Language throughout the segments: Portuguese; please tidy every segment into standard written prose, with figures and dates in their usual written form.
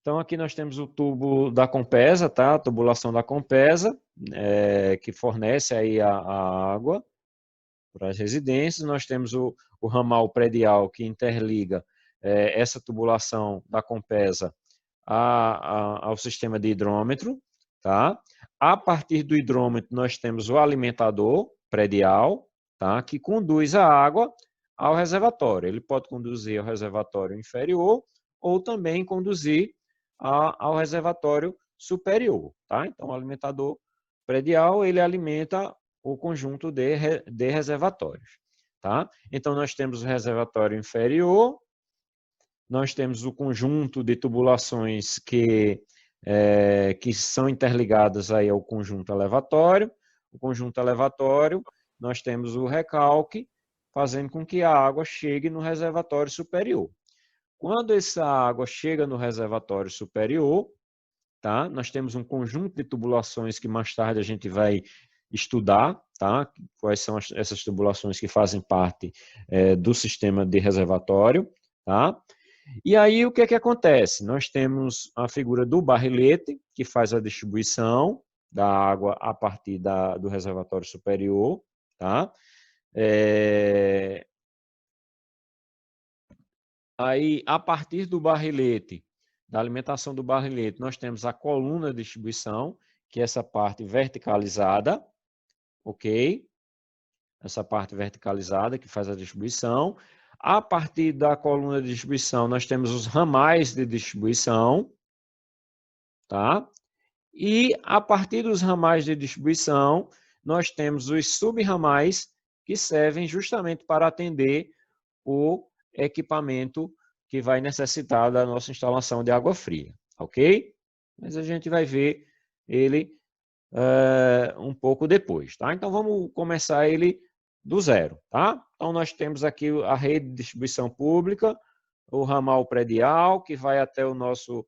Então, aqui nós temos o tubo da Compesa, tá? A tubulação da Compesa, que fornece aí a água para as residências. Nós temos o ramal predial que interliga essa tubulação da Compesa ao sistema de hidrômetro, tá? A partir do hidrômetro, nós temos o alimentador predial, tá? Que conduz a água ao reservatório. Ele pode conduzir ao reservatório inferior ou também conduzir ao reservatório superior, tá? Então, o alimentador predial, ele alimenta o conjunto de reservatórios, tá? Então, nós temos o reservatório inferior, nós temos o conjunto de tubulações que são interligadas aí ao conjunto elevatório. O conjunto elevatório, nós temos o recalque, fazendo com que a água chegue no reservatório superior. Quando essa água chega no reservatório superior, tá? Nós temos um conjunto de tubulações que mais tarde a gente vai estudar, tá? Quais são essas tubulações que fazem parte do sistema de reservatório, tá? E aí o que é que acontece? Nós temos a figura do barrilete, que faz a distribuição da água a partir do reservatório superior, tá? Aí, a partir do barrilete, da alimentação do barrilete, nós temos a coluna de distribuição, que é essa parte verticalizada, ok? Essa parte verticalizada que faz a distribuição. A partir da coluna de distribuição, nós temos os ramais de distribuição, tá? E a partir dos ramais de distribuição, nós temos os sub-ramais que servem justamente para atender o equipamento que vai necessitar da nossa instalação de água fria, ok? Mas a gente vai ver ele um pouco depois, tá? Então vamos começar ele do zero, tá? Então nós temos aqui a rede de distribuição pública, o ramal predial, que vai até o nosso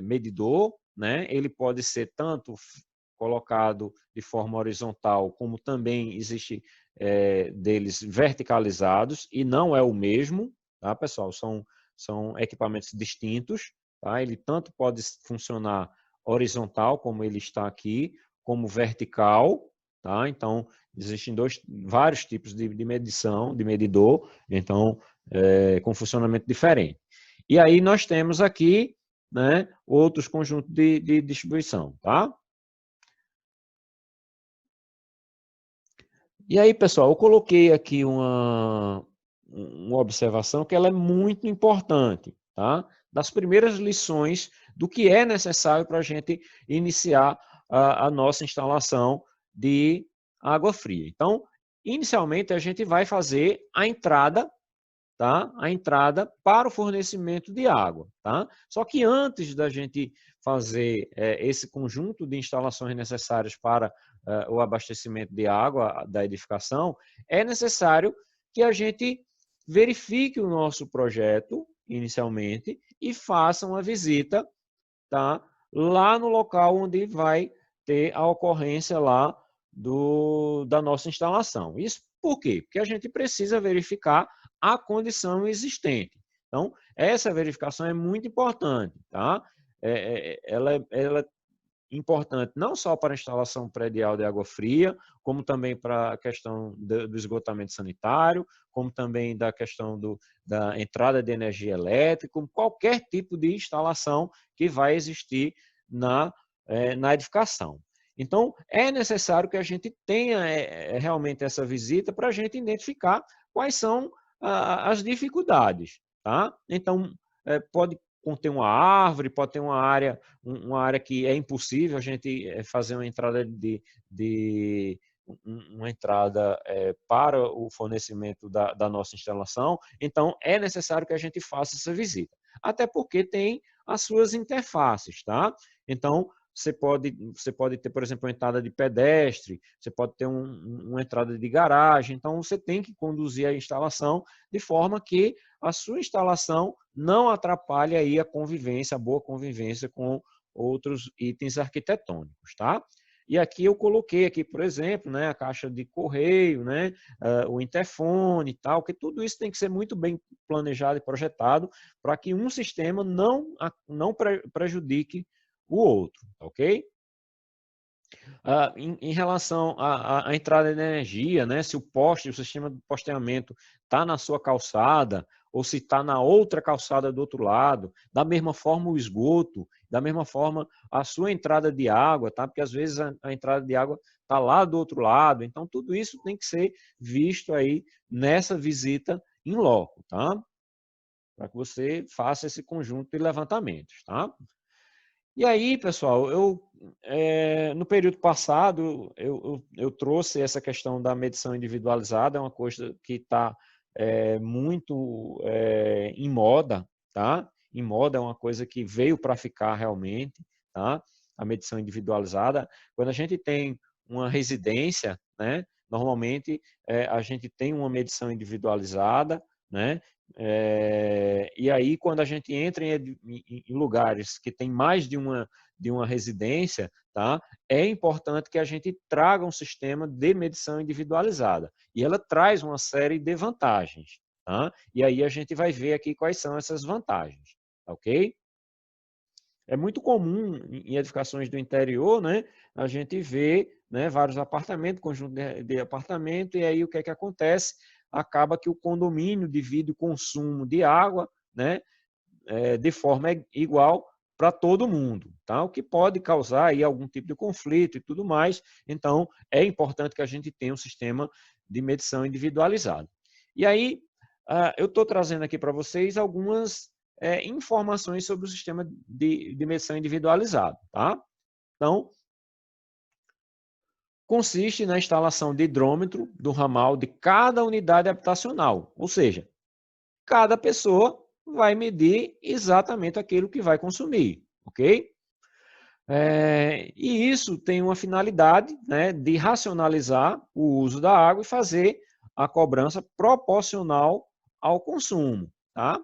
medidor, né? Ele pode ser tanto colocado de forma horizontal, como também existe deles verticalizados, e não é o mesmo, tá, pessoal? São equipamentos distintos, tá? Ele tanto pode funcionar horizontal, como ele está aqui, como vertical, tá? Então, existem vários tipos de medição, de medidor, então, com funcionamento diferente. E aí nós temos aqui, né, outros conjuntos de distribuição, tá? E aí, pessoal, eu coloquei aqui uma observação que ela é muito importante, tá? Das primeiras lições do que é necessário para a gente iniciar a nossa instalação de água fria. Então, inicialmente, a gente vai fazer a entrada, tá? A entrada para o fornecimento de água, tá? Só que antes da gente fazer esse conjunto de instalações necessárias para o abastecimento de água da edificação, é necessário que a gente verifique o nosso projeto inicialmente e faça uma visita, tá? Lá no local onde vai ter a ocorrência lá da nossa instalação. Isso por quê? Porque a gente precisa verificar a condição existente. Então, essa verificação é muito importante, tá? Ela é importante não só para a instalação predial de água fria, como também para a questão do esgotamento sanitário, como também da questão da entrada de energia elétrica, como qualquer tipo de instalação que vai existir na edificação. Então, é necessário que a gente tenha realmente essa visita para a gente identificar quais são as dificuldades, tá? Então, pode conter uma árvore, pode ter uma área que é impossível a gente fazer uma entrada uma entrada para o fornecimento da nossa instalação. Então, é necessário que a gente faça essa visita. Até porque tem as suas interfaces, tá? Então, você pode ter, por exemplo, uma entrada de pedestre, você pode ter uma entrada de garagem, então você tem que conduzir a instalação de forma que a sua instalação não atrapalhe aí a boa convivência com outros itens arquitetônicos, tá? E aqui eu coloquei aqui, por exemplo, né, a caixa de correio, né, o interfone e tal, que tudo isso tem que ser muito bem planejado e projetado para que um sistema não prejudique o outro, ok? Em relação à entrada de energia, né, se o sistema de posteamento está na sua calçada ou se está na outra calçada do outro lado, da mesma forma o esgoto, da mesma forma a sua entrada de água, tá? Porque às vezes a entrada de água está lá do outro lado, então tudo isso tem que ser visto aí nessa visita em loco, tá? Para que você faça esse conjunto de levantamentos, tá? E aí, pessoal, no período passado, eu trouxe essa questão da medição individualizada, é uma coisa que está muito em moda, tá? Em moda é uma coisa que veio para ficar realmente, tá? A medição individualizada. Quando a gente tem uma residência, né? Normalmente a gente tem uma medição individualizada, né? E aí, quando a gente entra em lugares que tem mais de uma residência, tá? É importante que a gente traga um sistema de medição individualizada. E ela traz uma série de vantagens. Tá? E aí a gente vai ver aqui quais são essas vantagens. Ok? É muito comum em edificações do interior, né, a gente vê, né, vários apartamentos, conjunto de apartamento, e aí o que é que acontece? Acaba que o condomínio divide o consumo de água, né, de forma igual para todo mundo, tá? O que pode causar aí algum tipo de conflito e tudo mais. Então, é importante que a gente tenha um sistema de medição individualizado. E aí, eu estou trazendo aqui para vocês algumas informações sobre o sistema de medição individualizado, tá? Então, consiste na instalação de hidrômetro do ramal de cada unidade habitacional, ou seja, cada pessoa vai medir exatamente aquilo que vai consumir, ok? E isso tem uma finalidade, né, de racionalizar o uso da água e fazer a cobrança proporcional ao consumo, tá?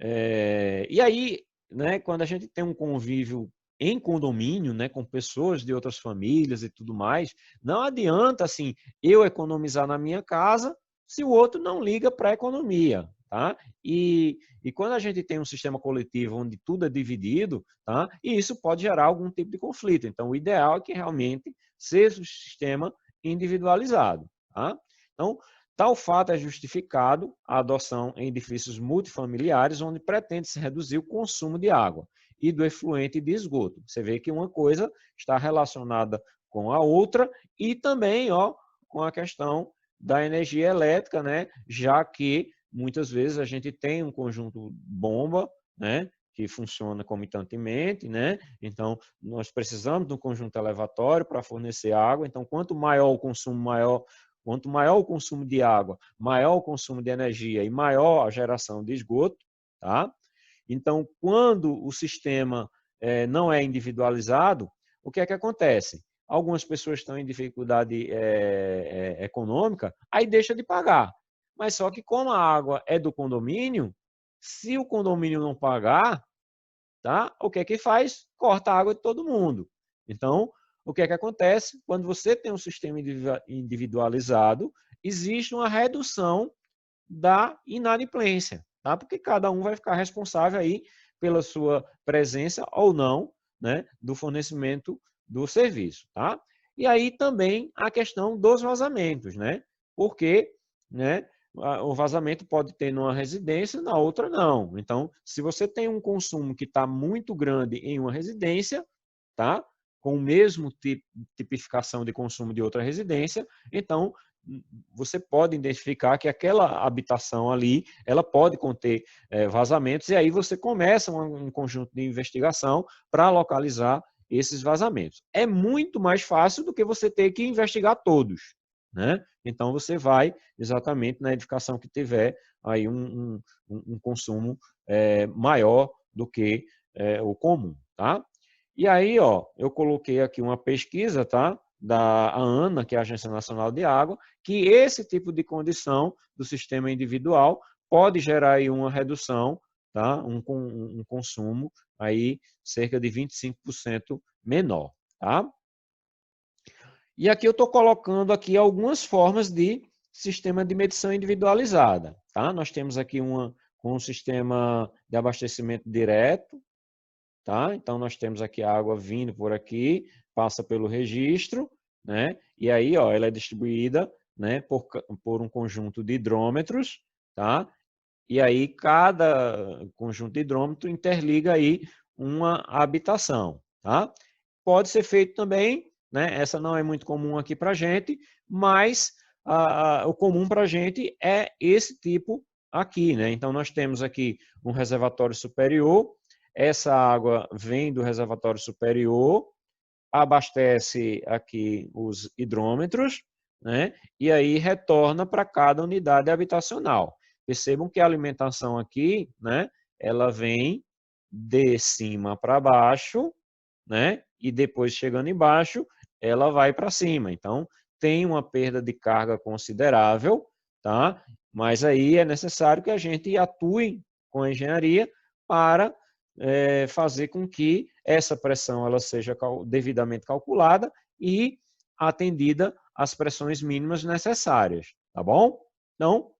E aí, né, quando a gente tem um convívio em condomínio, né, com pessoas de outras famílias e tudo mais, não adianta assim eu economizar na minha casa se o outro não liga para a economia, tá? E quando a gente tem um sistema coletivo onde tudo é dividido, tá? E isso pode gerar algum tipo de conflito. Então, o ideal é que realmente seja um sistema individualizado, tá? Então, tal fato é justificado a adoção em edifícios multifamiliares, onde pretende-se reduzir o consumo de água e do efluente de esgoto. Você vê que uma coisa está relacionada com a outra e também, ó, com a questão da energia elétrica, né? Já que muitas vezes a gente tem um conjunto bomba, né? Que funciona comitantemente, né? Então, nós precisamos de um conjunto elevatório para fornecer água. Então, quanto maior o consumo, quanto maior o consumo de água, maior o consumo de energia e maior a geração de esgoto, tá? Então, quando o sistema não é individualizado, o que é que acontece? Algumas pessoas estão em dificuldade econômica, aí deixa de pagar. Mas só que como a água é do condomínio, se o condomínio não pagar, tá? O que é que faz? Corta a água de todo mundo. Então, o que é que acontece? Quando você tem um sistema individualizado, existe uma redução da inadimplência, tá? Porque cada um vai ficar responsável aí pela sua presença ou não, né, do fornecimento do serviço, tá? E aí também a questão dos vazamentos, né? Porque, né, o vazamento pode ter numa residência, na outra não. Então, se você tem um consumo que está muito grande em uma residência, tá? Com o mesmo tipificação de consumo de outra residência, então você pode identificar que aquela habitação ali, ela pode conter vazamentos, e aí você começa um conjunto de investigação para localizar esses vazamentos. É muito mais fácil do que você ter que investigar todos, né? Então você vai exatamente na edificação que tiver aí um consumo maior do que o comum, tá? E aí, ó, eu coloquei aqui uma pesquisa, tá? Da ANA, que é a Agência Nacional de Água, que esse tipo de condição do sistema individual pode gerar aí uma redução, tá? Um consumo aí cerca de 25% menor, tá? E aqui eu estou colocando aqui algumas formas de sistema de medição individualizada. Tá? Nós temos aqui um sistema de abastecimento direto. Tá? Então, nós temos aqui a água vindo por aqui, passa pelo registro, né? E aí, ó, ela é distribuída, né, por um conjunto de hidrômetros, tá? E aí, cada conjunto de hidrômetro interliga aí uma habitação, tá? Pode ser feito também, né? Essa não é muito comum aqui para a gente, mas o comum para a gente é esse tipo aqui, né? Então, nós temos aqui um reservatório superior, essa água vem do reservatório superior, abastece aqui os hidrômetros, né? E aí retorna para cada unidade habitacional. Percebam que a alimentação aqui, né? Ela vem de cima para baixo, né? E depois chegando embaixo, ela vai para cima. Então, tem uma perda de carga considerável, tá? Mas aí é necessário que a gente atue com a engenharia para fazer com que essa pressão ela seja devidamente calculada e atendida às pressões mínimas necessárias, tá bom? Então,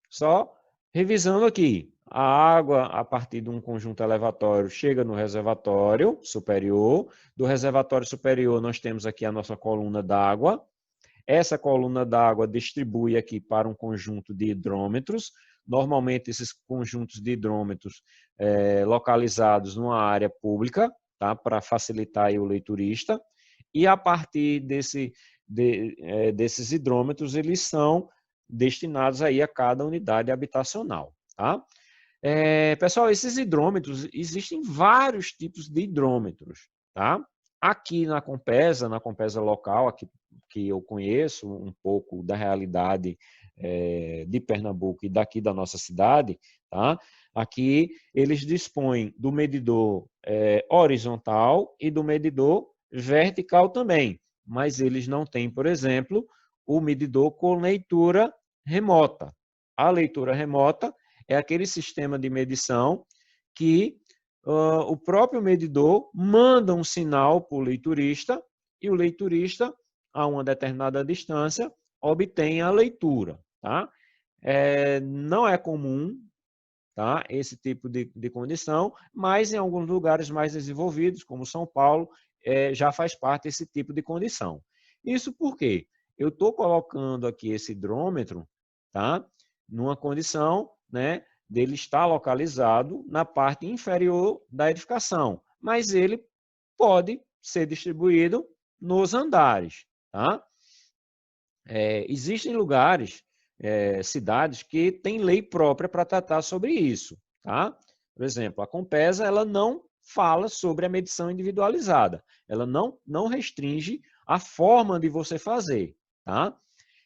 só revisando aqui, a água, a partir de um conjunto elevatório, chega no reservatório superior. Do reservatório superior, nós temos aqui a nossa coluna d'água. Essa coluna d'água distribui aqui para um conjunto de hidrômetros. Normalmente, esses conjuntos de hidrômetros localizados numa área pública, tá? Para facilitar aí o leiturista. E a partir desses hidrômetros, eles são destinados aí a cada unidade habitacional, tá? Pessoal, esses hidrômetros, existem vários tipos de hidrômetros, tá? Aqui na Compesa local, aqui que eu conheço um pouco da realidade de Pernambuco e daqui da nossa cidade, tá? Aqui eles dispõem do medidor horizontal e do medidor vertical também, mas eles não têm, por exemplo, o medidor com leitura remota. A leitura remota é aquele sistema de medição que o próprio medidor manda um sinal para o leiturista e o leiturista, a uma determinada distância, obtém a leitura. Tá? Não é comum, tá? Esse tipo de condição, mas em alguns lugares mais desenvolvidos, como São Paulo, já faz parte desse tipo de condição. Isso porque eu estou colocando aqui esse hidrômetro, tá? Numa condição, né, dele estar localizado na parte inferior da edificação, mas ele pode ser distribuído nos andares, tá? Existem lugares, cidades que têm lei própria para tratar sobre isso, tá? Por exemplo, a Compesa, ela não fala sobre a medição individualizada, ela não restringe a forma de você fazer, tá?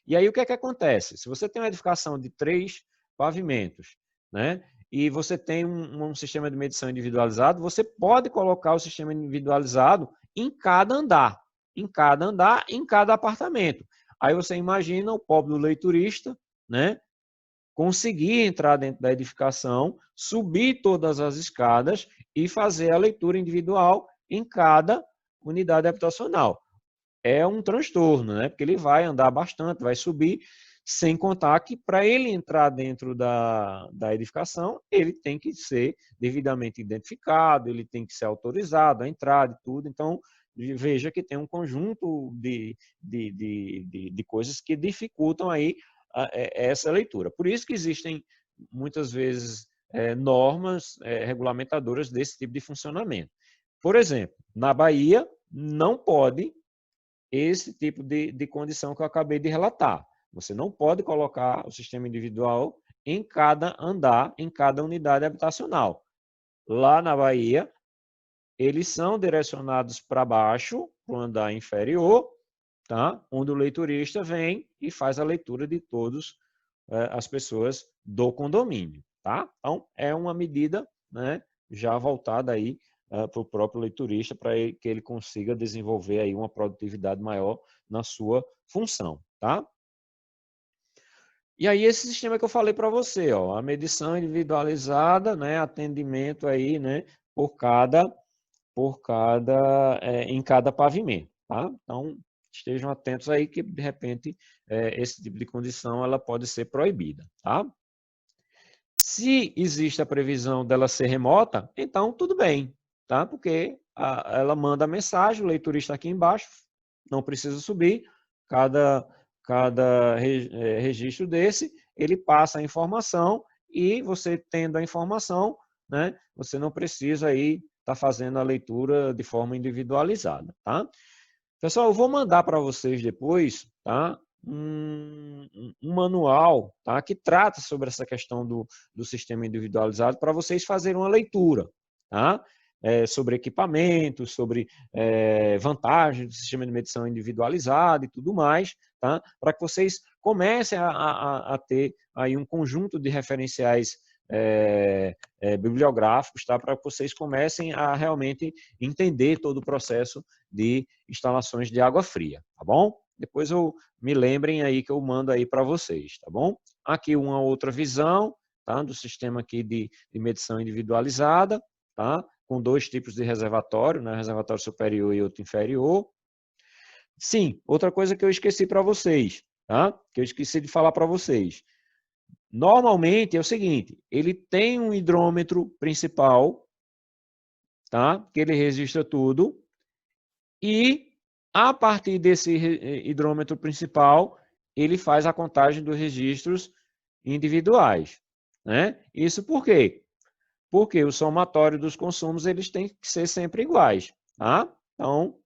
E aí o que é que acontece? Se você tem uma edificação de 3 pavimentos, né? E você tem um sistema de medição individualizado, você pode colocar o sistema individualizado em cada andar, em cada apartamento. Aí você imagina o pobre do leiturista, né? Conseguir entrar dentro da edificação, subir todas as escadas e fazer a leitura individual em cada unidade habitacional. É um transtorno, né? Porque ele vai andar bastante, vai subir, sem contar que para ele entrar dentro da edificação, ele tem que ser devidamente identificado, ele tem que ser autorizado a entrada e tudo. Então, veja que tem um conjunto de coisas que dificultam aí essa leitura. Por isso que existem, muitas vezes, normas regulamentadoras desse tipo de funcionamento. Por exemplo, na Bahia, não pode esse tipo de condição que eu acabei de relatar. Você não pode colocar o sistema individual em cada andar, em cada unidade habitacional. Lá na Bahia, eles são direcionados para baixo, para o andar inferior, tá? Onde o leiturista vem e faz a leitura de todas as pessoas do condomínio. Tá? Então, é uma medida, né, já voltada aí para o próprio leiturista, para que ele consiga desenvolver aí uma produtividade maior na sua função. Tá? E aí esse sistema que eu falei para você, ó, a medição individualizada, né, atendimento aí, né, em cada pavimento, tá? Então, estejam atentos aí que, de repente, esse tipo de condição ela pode ser proibida, tá? Se existe a previsão dela ser remota, então tudo bem, tá? Porque ela manda a mensagem, o leiturista aqui embaixo, não precisa subir, cada registro desse, ele passa a informação e você tendo a informação, né, você não precisa aí estar fazendo a leitura de forma individualizada, tá? Pessoal, eu vou mandar para vocês depois, tá? Um manual, tá? Que trata sobre essa questão do sistema individualizado para vocês fazerem uma leitura, tá? Sobre equipamentos, sobre vantagens do sistema de medição individualizado e tudo mais, tá? Para que vocês comecem a ter aí um conjunto de referenciais bibliográficos, tá? Para que vocês comecem a realmente entender todo o processo de instalações de água fria, tá bom? Depois me lembrem aí que eu mando aí para vocês, tá bom? Aqui uma outra visão, tá? Do sistema aqui de medição individualizada, tá? Com dois tipos de reservatório, né? Reservatório superior e outro inferior. Sim, outra coisa que eu esqueci para vocês, tá? Que eu esqueci de falar para vocês. Normalmente é o seguinte, ele tem um hidrômetro principal, tá? Que ele registra tudo. E, a partir desse hidrômetro principal, ele faz a contagem dos registros individuais, né? Isso por quê? Porque o somatório dos consumos eles têm que ser sempre iguais, tá? Então,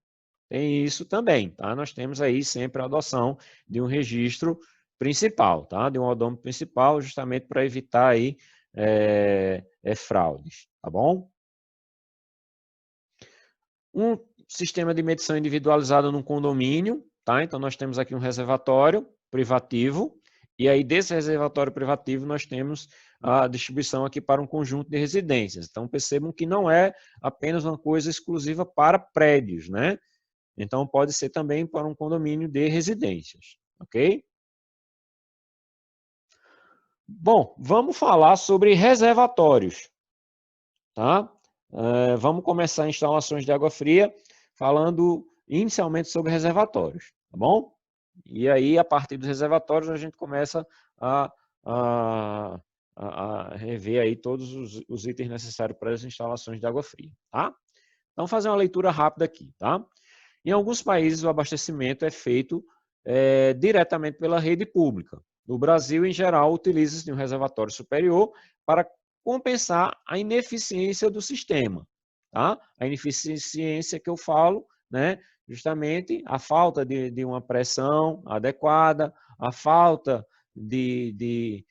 tem isso também, tá? Nós temos aí sempre a adoção de um registro principal, tá? De um odômetro principal, justamente para evitar aí fraudes, tá bom? Um sistema de medição individualizado num condomínio, tá? Então, nós temos aqui um reservatório privativo, e aí desse reservatório privativo nós temos a distribuição aqui para um conjunto de residências. Então, percebam que não é apenas uma coisa exclusiva para prédios, né? Então, pode ser também para um condomínio de residências, ok? Bom, vamos falar sobre reservatórios, tá? Vamos começar instalações de água fria falando inicialmente sobre reservatórios, tá bom? E aí, a partir dos reservatórios, a gente começa a, a, a rever aí todos os itens necessários para as instalações de água fria, tá? Então, fazer uma leitura rápida aqui, tá? Em alguns países, o abastecimento é feito diretamente pela rede pública. No Brasil, em geral, utiliza-se um reservatório superior para compensar a ineficiência do sistema. Tá? A ineficiência que eu falo, né, justamente a falta de uma pressão adequada, a falta de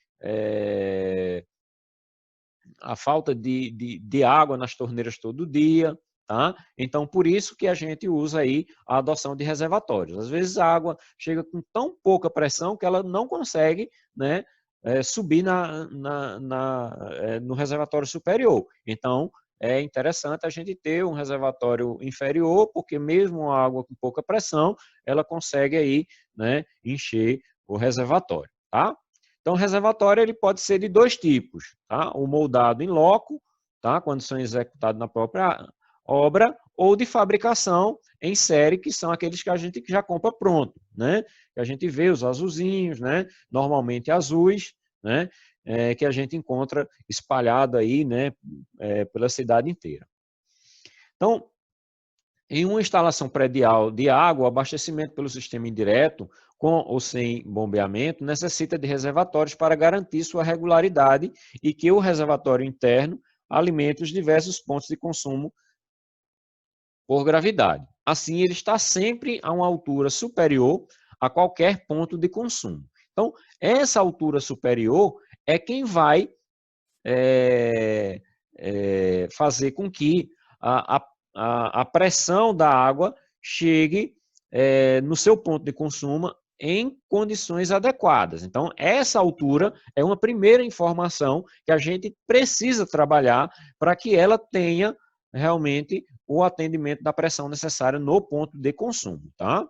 água nas torneiras todo dia, tá? Então, por isso que a gente usa aí a adoção de reservatórios. Às vezes a água chega com tão pouca pressão que ela não consegue, né, subir no reservatório superior. Então, é interessante a gente ter um reservatório inferior, porque mesmo a água com pouca pressão, ela consegue aí, né, encher o reservatório, tá? Então, o reservatório ele pode ser de dois tipos, tá? O moldado em loco, tá? Quando são executados na própria obra, ou de fabricação em série, que são aqueles que a gente já compra pronto, né? Que a gente vê os azulzinhos, né? Normalmente azuis, né? Que a gente encontra espalhado aí, né? Pela cidade inteira. Então, em uma instalação predial de água, o abastecimento pelo sistema indireto, com ou sem bombeamento, necessita de reservatórios para garantir sua regularidade e que o reservatório interno alimente os diversos pontos de consumo por gravidade. Assim, ele está sempre a uma altura superior a qualquer ponto de consumo. Então, essa altura superior é quem vai fazer com que a pressão da água chegue no seu ponto de consumo em condições adequadas. Então, essa altura é uma primeira informação que a gente precisa trabalhar para que ela tenha realmente o atendimento da pressão necessária no ponto de consumo, tá?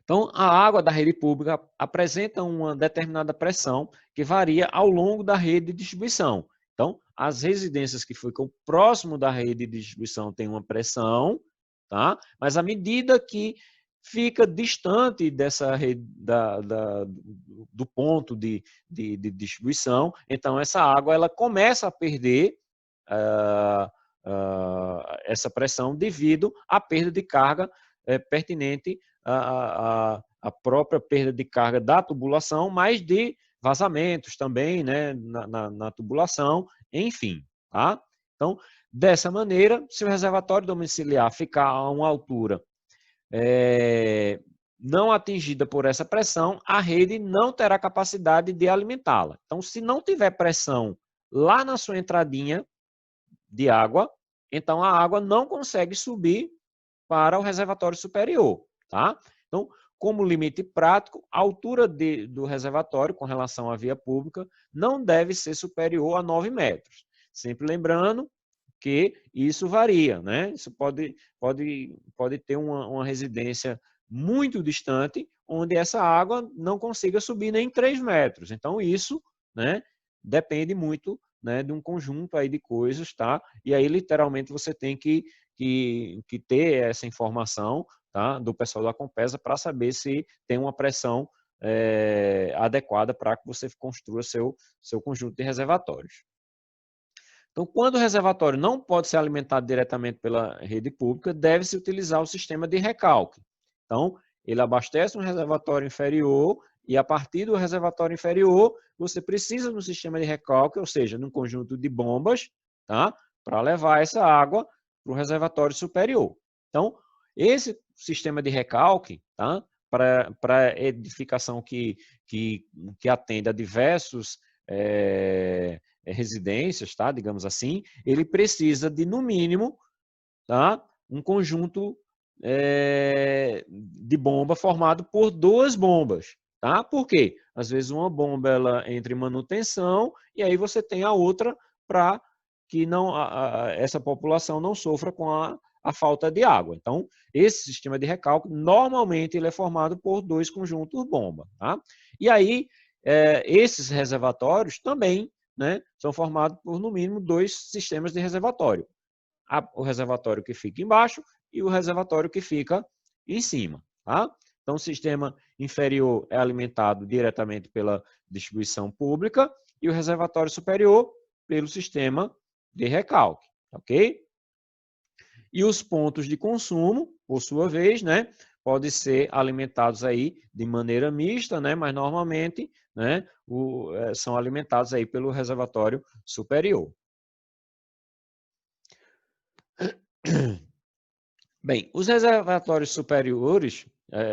Então, a água da rede pública apresenta uma determinada pressão que varia ao longo da rede de distribuição. Então, as residências que ficam próximo da rede de distribuição têm uma pressão, tá? Mas à medida que fica distante dessa rede, do ponto de distribuição, então essa água ela começa a perder essa pressão devido à perda de carga pertinente à própria perda de carga da tubulação, mas de vazamentos também, né, na tubulação, enfim, tá? Então, dessa maneira, se o reservatório domiciliar ficar a uma altura não atingida por essa pressão, a rede não terá capacidade de alimentá-la. Então, se não tiver pressão lá na sua entradinha de água, então a água não consegue subir para o reservatório superior, tá? Então, como limite prático, a altura do reservatório com relação à via pública não deve ser superior a 9 metros. Sempre lembrando que isso varia, né? Isso pode ter uma residência muito distante, onde essa água não consiga subir nem 3 metros. Então, isso, né, depende muito, né, de um conjunto aí de coisas, tá? E aí, literalmente, você tem que ter essa informação, tá, do pessoal da Compesa para saber se tem uma pressão adequada para que você construa seu conjunto de reservatórios. Então, quando o reservatório não pode ser alimentado diretamente pela rede pública, deve-se utilizar o sistema de recalque. Então, ele abastece um reservatório inferior e, a partir do reservatório inferior, você precisa de um sistema de recalque, ou seja, de um conjunto de bombas, tá, para levar essa água para o reservatório superior. Então, esse sistema de recalque, tá, para edificação que atenda a diversos residências, tá, digamos assim, ele precisa de, no mínimo, tá, um conjunto de bomba formado por 2 bombas. Tá? Por quê? Às vezes uma bomba ela entra em manutenção e aí você tem a outra para que não, essa população não sofra com a falta de água. Então, esse sistema de recalque, normalmente, ele é formado por 2 conjuntos bomba. Tá? E aí, esses reservatórios também, né, são formados por, no mínimo, 2 sistemas de reservatório. O reservatório que fica embaixo e o reservatório que fica em cima. Tá? Então, o sistema inferior é alimentado diretamente pela distribuição pública e o reservatório superior pelo sistema de recalque. Ok? E os pontos de consumo, por sua vez, né, podem ser alimentados aí de maneira mista, né, mas normalmente, né, são alimentados aí pelo reservatório superior. Bem, os reservatórios superiores,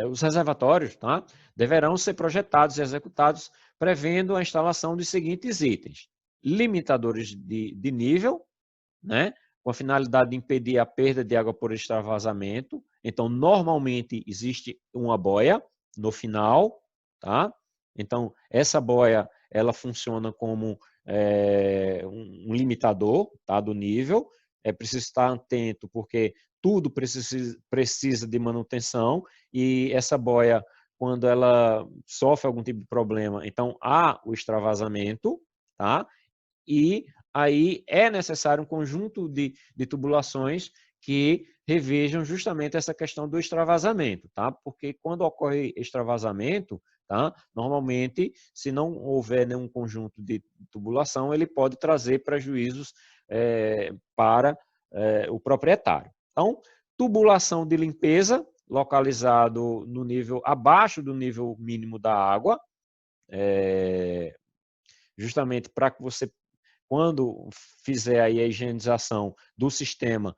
os reservatórios, tá, deverão ser projetados e executados prevendo a instalação dos seguintes itens: limitadores de nível, né, com a finalidade de impedir a perda de água por extravasamento. Então, normalmente existe uma boia no final, tá? Então, essa boia ela funciona como um limitador, tá, do nível. É preciso estar atento porque tudo precisa de manutenção e essa boia, quando ela sofre algum tipo de problema, então há o extravasamento, tá? E aí é necessário um conjunto de tubulações que revejam justamente essa questão do extravasamento, tá? Porque quando ocorre extravasamento, tá? Normalmente, se não houver nenhum conjunto de tubulação, ele pode trazer prejuízos para o proprietário. Então, tubulação de limpeza, localizado no nível abaixo do nível mínimo da água, justamente para que você, quando fizer aí a higienização do sistema,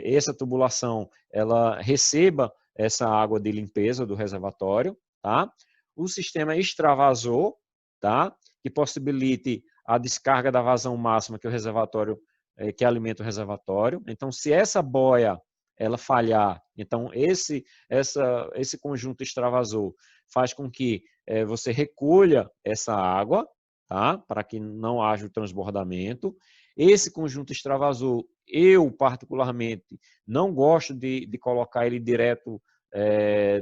essa tubulação ela receba essa água de limpeza do reservatório, tá? O sistema extravasor, tá? Que possibilite a descarga da vazão máxima que o reservatório que alimenta o reservatório. Então, se essa boia ela falhar, então esse conjunto extravasor faz com que você recolha essa água, tá? Para que não haja o transbordamento. Esse conjunto extravasor, eu particularmente não gosto de colocar ele direto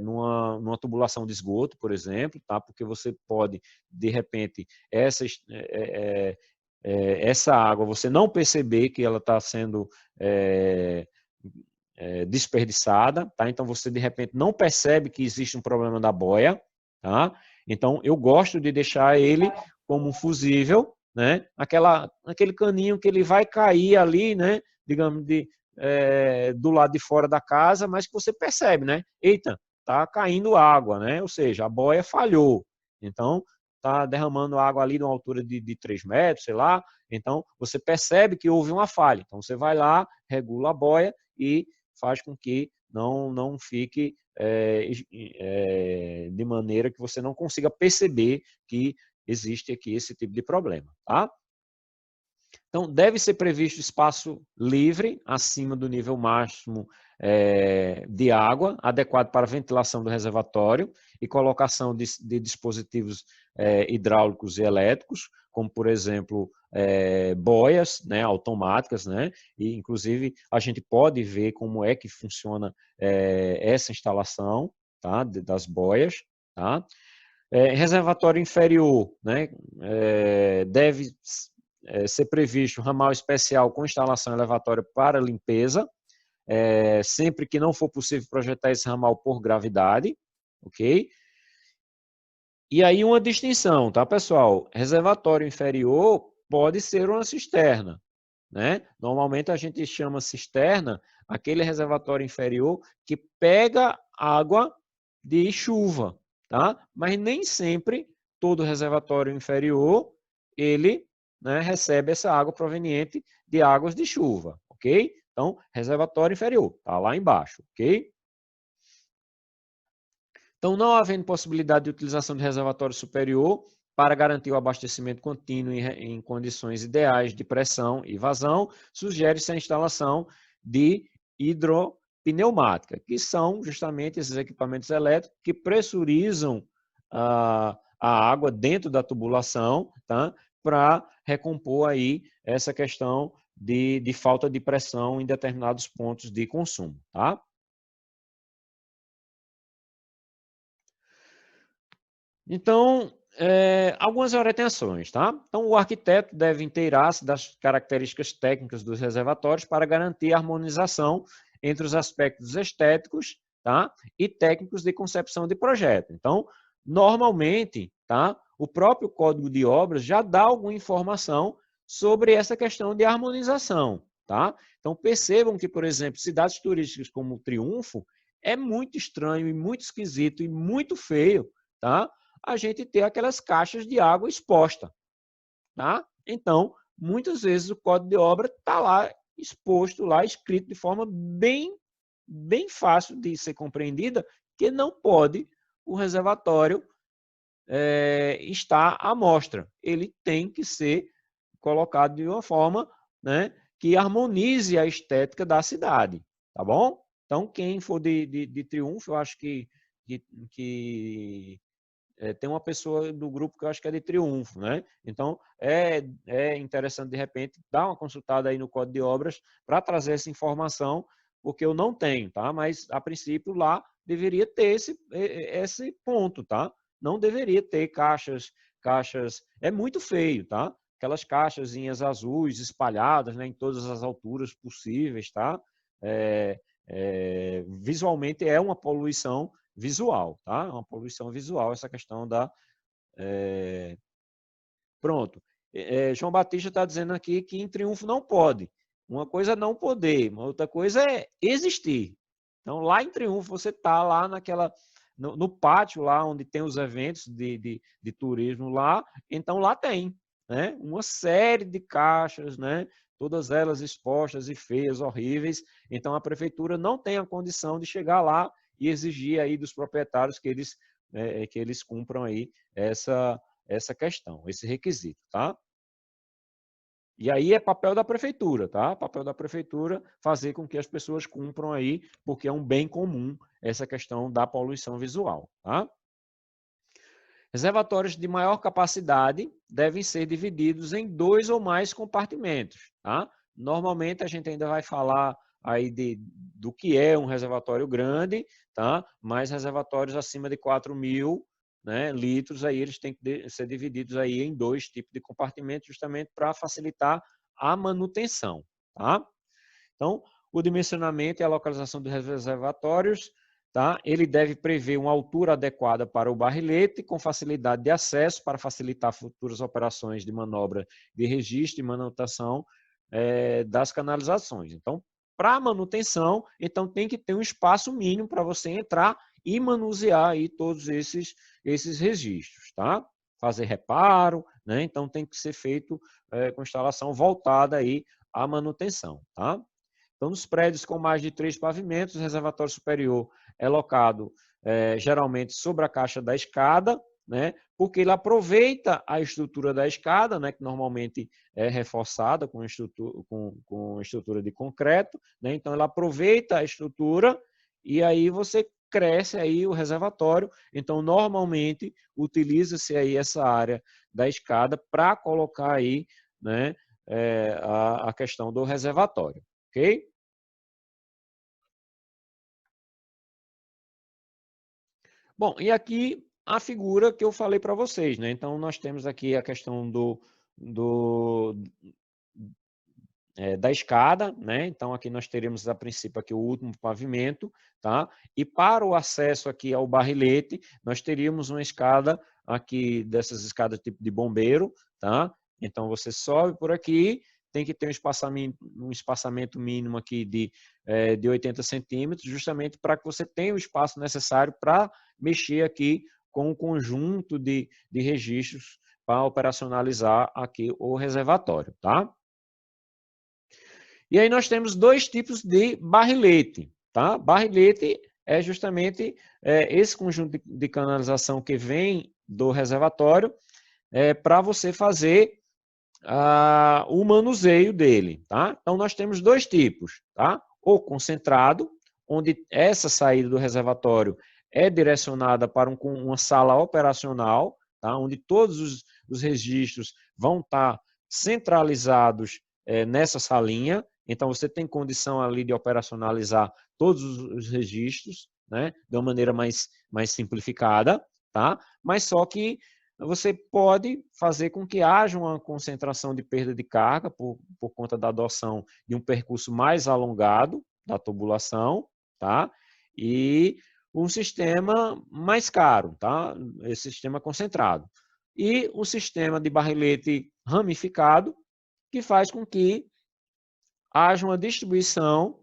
numa tubulação de esgoto, por exemplo, tá? Porque você pode, de repente, essa água, você não perceber que ela está sendo desperdiçada, tá? Então você de repente não percebe que existe um problema da boia, tá? Então eu gosto de deixar ele como um fusível, né? Aquele caninho que ele vai cair ali, né? Digamos do lado de fora da casa, mas que você percebe, né? Eita, tá caindo água, né? Ou seja, a boia falhou. Então tá derramando água ali numa altura de 3 metros, sei lá. Então você percebe que houve uma falha. Então você vai lá, regula a boia e faz com que não fique de maneira que você não consiga perceber que existe aqui esse tipo de problema, tá? Então, deve ser previsto espaço livre, acima do nível máximo de água, adequado para a ventilação do reservatório e colocação de dispositivos hidráulicos e elétricos, como, por exemplo, boias, né, automáticas, né? E, inclusive, a gente pode ver como é que funciona essa instalação, tá, das boias, tá? Reservatório inferior, né, deve ser previsto um ramal especial com instalação elevatória para limpeza, sempre que não for possível projetar esse ramal por gravidade, ok? E aí uma distinção, tá, pessoal? Reservatório inferior pode ser uma cisterna, né? Normalmente a gente chama cisterna aquele reservatório inferior que pega água de chuva, tá? Mas nem sempre todo reservatório inferior ele, né, recebe essa água proveniente de águas de chuva, ok? Então, reservatório inferior, tá lá embaixo, ok? Então, não havendo possibilidade de utilização de reservatório superior para garantir o abastecimento contínuo em condições ideais de pressão e vazão, sugere-se a instalação de hidropneumática, que são justamente esses equipamentos elétricos que pressurizam a água dentro da tubulação, tá? Para recompor aí essa questão de falta de pressão em determinados pontos de consumo, tá? Então, algumas orientações, tá? Então, o arquiteto deve inteirar-se das características técnicas dos reservatórios para garantir a harmonização entre os aspectos estéticos, tá? E técnicos de concepção de projeto. Então, normalmente, tá? O próprio Código de Obras já dá alguma informação sobre essa questão de harmonização, tá? Então, percebam que, por exemplo, cidades turísticas como Triunfo é muito estranho e muito esquisito e muito feio, tá? A gente ter aquelas caixas de água exposta, tá? Então, muitas vezes o código de obra está lá exposto, lá escrito de forma bem fácil de ser compreendida, que não pode o reservatório estar à mostra. Ele tem que ser colocado de uma forma, né, que harmonize a estética da cidade, tá bom? Então, quem for de Triunfo, eu acho que tem uma pessoa do grupo que eu acho que é de Triunfo, né? Então, é interessante, de repente, dar uma consultada aí no Código de Obras para trazer essa informação, porque eu não tenho, tá? Mas, a princípio, lá deveria ter esse ponto, tá? Não deveria ter caixas, é muito feio, tá? Aquelas caixazinhas azuis espalhadas, né, em todas as alturas possíveis, tá? Visualmente é uma poluição visual, tá? Uma poluição visual, essa questão da... Pronto. João Batista está dizendo aqui que em Triunfo não pode. Uma coisa é não poder, uma outra coisa é existir. Então, lá em Triunfo, você está lá no pátio lá onde tem os eventos de turismo lá, então lá tem, né? Uma série de caixas, né? Todas elas expostas e feias, horríveis. Então, a prefeitura não tem a condição de chegar lá e exigir aí dos proprietários que eles cumpram aí essa questão, esse requisito, tá? E aí é papel da prefeitura, tá? Papel da prefeitura fazer com que as pessoas cumpram aí, porque é um bem comum essa questão da poluição visual, tá? Reservatórios de maior capacidade devem ser divididos em 2 ou mais compartimentos, tá? Normalmente a gente ainda vai falar aí do que é um reservatório grande, tá? Mas reservatórios acima de 4.000, né, litros, aí eles têm que ser divididos aí em 2 tipos de compartimentos, justamente para facilitar a manutenção, tá? Então, o dimensionamento e a localização dos reservatórios, tá? Ele deve prever uma altura adequada para o barrilete, com facilidade de acesso para facilitar futuras operações de manobra de registro e manutenção das canalizações. Então, para manutenção, então tem que ter um espaço mínimo para você entrar e manusear aí todos esses registros, tá? Fazer reparo, né? Então tem que ser feito com instalação voltada aí à manutenção, tá? Então, nos prédios com mais de 3 pavimentos, o reservatório superior é locado geralmente sobre a caixa da escada, né? Porque ele aproveita a estrutura da escada, né? Que normalmente é reforçada com estrutura de concreto, né? Então, ele aproveita a estrutura e aí você cresce aí o reservatório. Então, normalmente, utiliza-se aí essa área da escada para colocar aí, né? A questão do reservatório. Ok? Bom, e aqui a figura que eu falei para vocês, né? Então, nós temos aqui a questão da escada, né? Então, aqui nós teríamos, a princípio, aqui o último pavimento, tá? E para o acesso aqui ao barrilete, nós teríamos uma escada aqui, dessas escadas tipo de bombeiro, tá? Então, você sobe por aqui, tem que ter um espaçamento mínimo aqui de 80 centímetros, justamente para que você tenha o espaço necessário para mexer aqui com o conjunto de registros para operacionalizar aqui o reservatório, tá? E aí nós temos dois tipos de barrilete, tá? Barrilete é justamente esse conjunto de canalização que vem do reservatório para você fazer o manuseio dele, tá? Então nós temos dois tipos, tá? O concentrado, onde essa saída do reservatório é direcionada para uma sala operacional, tá? Onde todos os registros vão estar centralizados nessa salinha. Então você tem condição ali de operacionalizar todos os registros, né? De uma maneira mais simplificada, tá? Mas só que você pode fazer com que haja uma concentração de perda de carga por conta da adoção de um percurso mais alongado da tubulação, tá? E um sistema mais caro, tá? Esse sistema concentrado. E o sistema de barrilete ramificado, que faz com que haja uma distribuição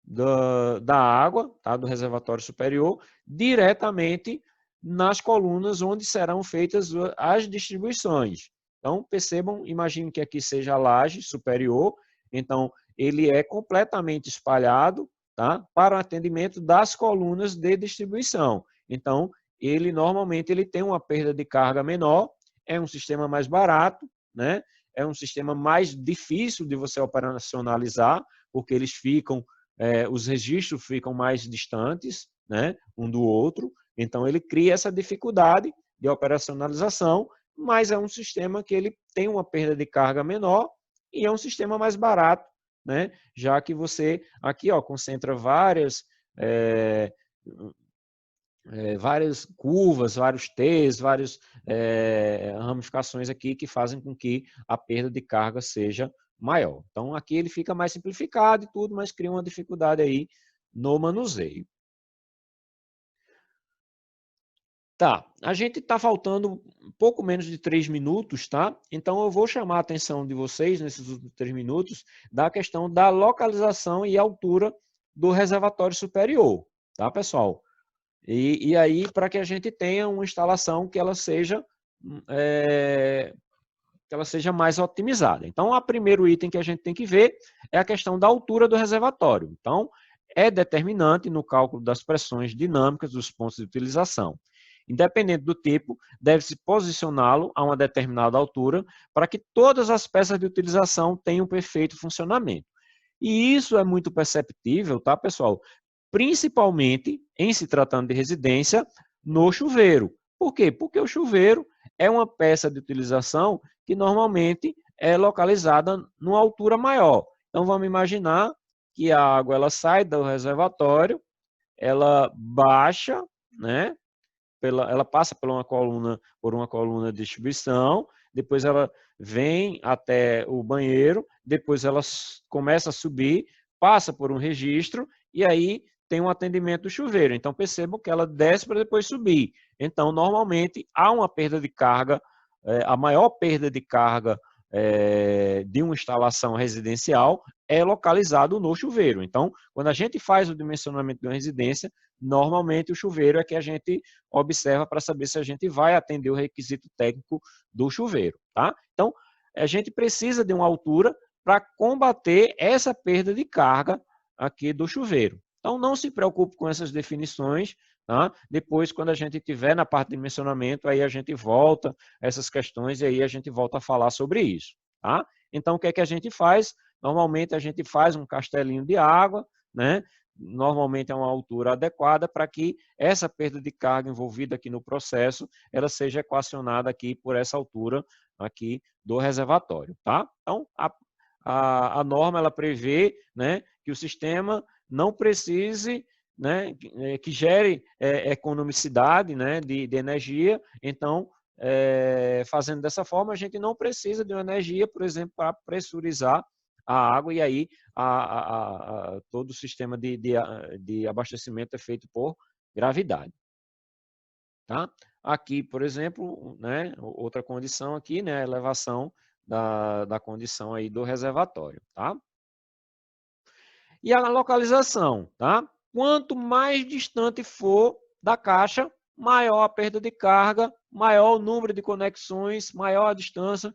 da água, tá? Do reservatório superior, diretamente nas colunas onde serão feitas as distribuições. Então, percebam, imagine que aqui seja a laje superior, então ele é completamente espalhado, tá? Para o atendimento das colunas de distribuição. Então, ele normalmente tem uma perda de carga menor, é um sistema mais barato, né? É um sistema mais difícil de você operacionalizar, porque eles ficam os registros ficam mais distantes, né, um do outro, então ele cria essa dificuldade de operacionalização, mas é um sistema que ele tem uma perda de carga menor e é um sistema mais barato, né, já que você aqui concentra várias curvas, vários T's, várias ramificações aqui que fazem com que a perda de carga seja maior. Então, aqui ele fica mais simplificado e tudo, mas cria uma dificuldade aí no manuseio. Tá, a gente está faltando um pouco menos de 3 minutos, tá? Então, eu vou chamar a atenção de vocês, nesses últimos 3 minutos, da questão da localização e altura do reservatório superior, tá, pessoal? E aí, para que a gente tenha uma instalação que ela seja mais otimizada. Então, o primeiro item que a gente tem que ver é a questão da altura do reservatório. Então, é determinante no cálculo das pressões dinâmicas dos pontos de utilização. Independente do tipo, deve-se posicioná-lo a uma determinada altura para que todas as peças de utilização tenham perfeito funcionamento. E isso é muito perceptível, tá, pessoal? Principalmente em se tratando de residência no chuveiro. Por quê? Porque o chuveiro é uma peça de utilização que normalmente é localizada numa altura maior. Então vamos imaginar que a água ela sai do reservatório, ela baixa, né? Ela passa por uma coluna de distribuição, depois ela vem até o banheiro, depois ela começa a subir passa por um registro e aí tem um atendimento do chuveiro. Então, percebam que ela desce para depois subir. Então, normalmente, há uma perda de carga, a maior perda de carga de uma instalação residencial é localizado no chuveiro. Então, quando a gente faz o dimensionamento de uma residência, normalmente o chuveiro é que a gente observa para saber se a gente vai atender o requisito técnico do chuveiro, tá? Então, a gente precisa de uma altura para combater essa perda de carga aqui do chuveiro. Então, não se preocupe com essas definições, tá? Depois, quando a gente tiver na parte de dimensionamento, aí a gente volta a essas questões e aí a gente volta a falar sobre isso, tá? Então, o que é que a gente faz? Normalmente, a gente faz um castelinho de água, né? Normalmente é uma altura adequada para que essa perda de carga envolvida aqui no processo, ela seja equacionada aqui por essa altura aqui do reservatório, tá? Então, a norma ela prevê, né, que o sistema não precise, né, que gere economicidade, né, de energia. Então, fazendo dessa forma, a gente não precisa de uma energia, por exemplo, para pressurizar a água e aí todo o sistema de abastecimento é feito por gravidade. Tá? Aqui, por exemplo, né, outra condição aqui, né, a elevação da condição aí do reservatório, tá? E a localização, tá? Quanto mais distante for da caixa, maior a perda de carga, maior o número de conexões, maior a distância.